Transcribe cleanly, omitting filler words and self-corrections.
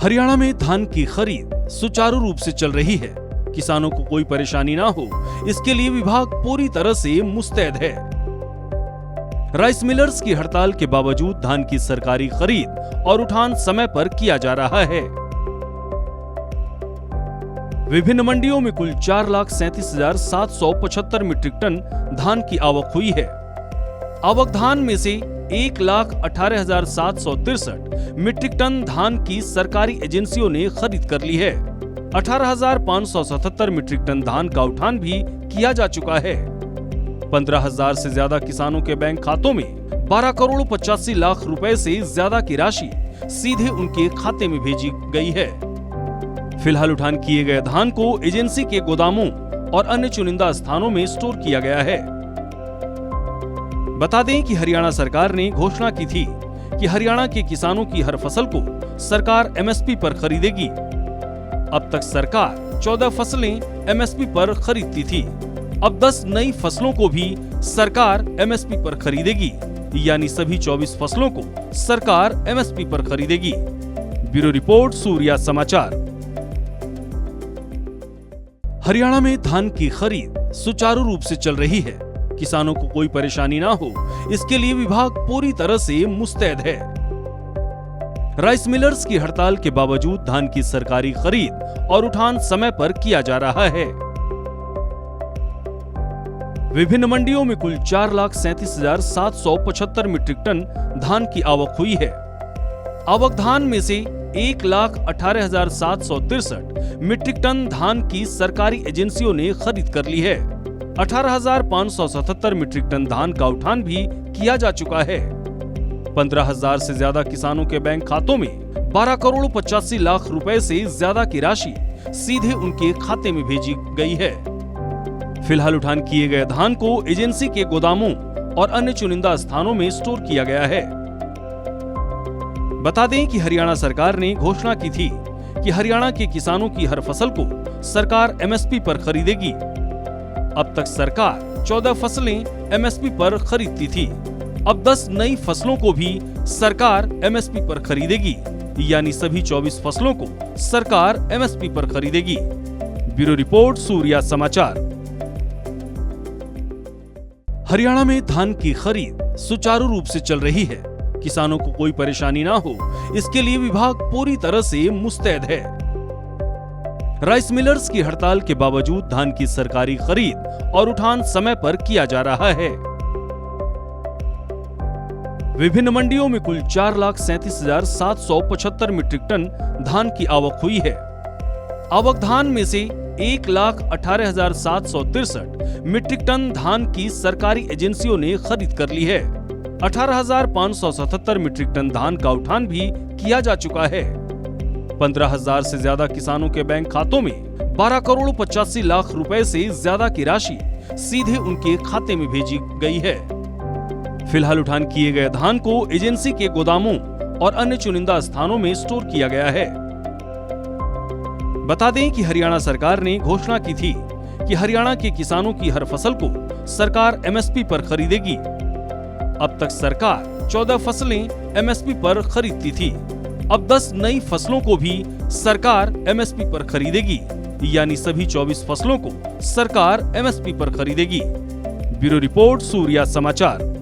हरियाणा में धान की खरीद सुचारू रूप से चल रही है। किसानों को कोई परेशानी ना हो, इसके लिए विभाग पूरी तरह से मुस्तैद है। राइस मिलर्स की हड़ताल के बावजूद धान की सरकारी खरीद और उठान समय पर किया जा रहा है। विभिन्न मंडियों में कुल 4,37,775 मीट्रिक टन धान की आवक हुई है। आवक धान में से 1,18,763 मीट्रिक टन धान की सरकारी एजेंसियों ने खरीद कर ली है। 18,577 मीट्रिक टन धान का उठान भी किया जा चुका है। 15,000 से ज्यादा किसानों के बैंक खातों में 12 करोड़ 85 लाख रुपए से ज्यादा की राशि सीधे उनके खाते में भेजी गई है। फिलहाल उठान किए गए धान को एजेंसी के गोदामों और अन्य चुनिंदा स्थानों में स्टोर किया गया है। बता दें कि हरियाणा सरकार ने घोषणा की थी कि हरियाणा के किसानों की हर फसल को सरकार एमएसपी पर खरीदेगी। अब तक सरकार 14 फसलें एमएसपी पर खरीदती थी। अब 10 नई फसलों को भी सरकार एमएसपी पर खरीदेगी, यानी सभी 24 फसलों को सरकार एमएसपी पर खरीदेगी। ब्यूरो रिपोर्ट, सूर्या समाचार। हरियाणा में धान की खरीद सुचारू रूप से चल रही है। किसानों को कोई परेशानी ना हो, इसके लिए विभाग पूरी तरह से मुस्तैद है। राइस मिलर्स की हड़ताल के बावजूद धान की सरकारी खरीद और उठान समय पर किया जा रहा है। विभिन्न मंडियों में कुल 4,37,775 मीट्रिक टन धान की आवक हुई है। आवक धान में से 1,18,763 मीट्रिक टन धान की सरकारी एजेंसियों ने खरीद कर ली है। 18,577 मीट्रिक टन धान का उठान भी किया जा चुका है। 15,000 से ज्यादा किसानों के बैंक खातों में 12 करोड़ 85 लाख रुपए से ज्यादा की राशि सीधे उनके खाते में भेजी गई है। फिलहाल उठान किए गए धान को एजेंसी के गोदामों और अन्य चुनिंदा स्थानों में स्टोर किया गया है। बता दें कि हरियाणा सरकार ने घोषणा की थी कि हरियाणा के किसानों की हर फसल को सरकार एमएसपी पर खरीदेगी। अब तक सरकार 14 फसलें एमएसपी पर खरीदती थी। अब 10 नई फसलों को भी सरकार एमएसपी पर खरीदेगी, यानी सभी 24 फसलों को सरकार एमएसपी पर खरीदेगी। ब्यूरो रिपोर्ट, सूर्या समाचार। हरियाणा में धान की खरीद सुचारू रूप से चल रही है। किसानों को कोई परेशानी ना हो, इसके लिए विभाग पूरी तरह से मुस्तैद है। राइस मिलर्स की हड़ताल के बावजूद धान की सरकारी खरीद और उठान समय पर किया जा रहा है। विभिन्न मंडियों में कुल 4,37,775 मीट्रिक टन धान की आवक हुई है। आवक धान में से 1,18,763 मीट्रिक टन धान की सरकारी एजेंसियों ने खरीद कर ली है। 18,577 मीट्रिक टन धान का उठान भी किया जा चुका है। 15,000 से ज्यादा किसानों के बैंक खातों में 12 करोड़ 85 लाख रुपए से ज्यादा की राशि सीधे उनके खाते में भेजी गई है। फिलहाल उठान किए गए धान को एजेंसी के गोदामों और अन्य चुनिंदा स्थानों में स्टोर किया गया है। बता दें कि हरियाणा सरकार ने घोषणा की थी कि हरियाणा के किसानों की हर फसल को सरकार एमएसपी पर खरीदेगी। अब तक सरकार 14 फसलें एमएसपी पर खरीदती थी। अब 10 नई फसलों को भी सरकार एमएसपी पर खरीदेगी, यानी सभी 24 फसलों को सरकार एमएसपी पर खरीदेगी। ब्यूरो रिपोर्ट, सूर्या समाचार।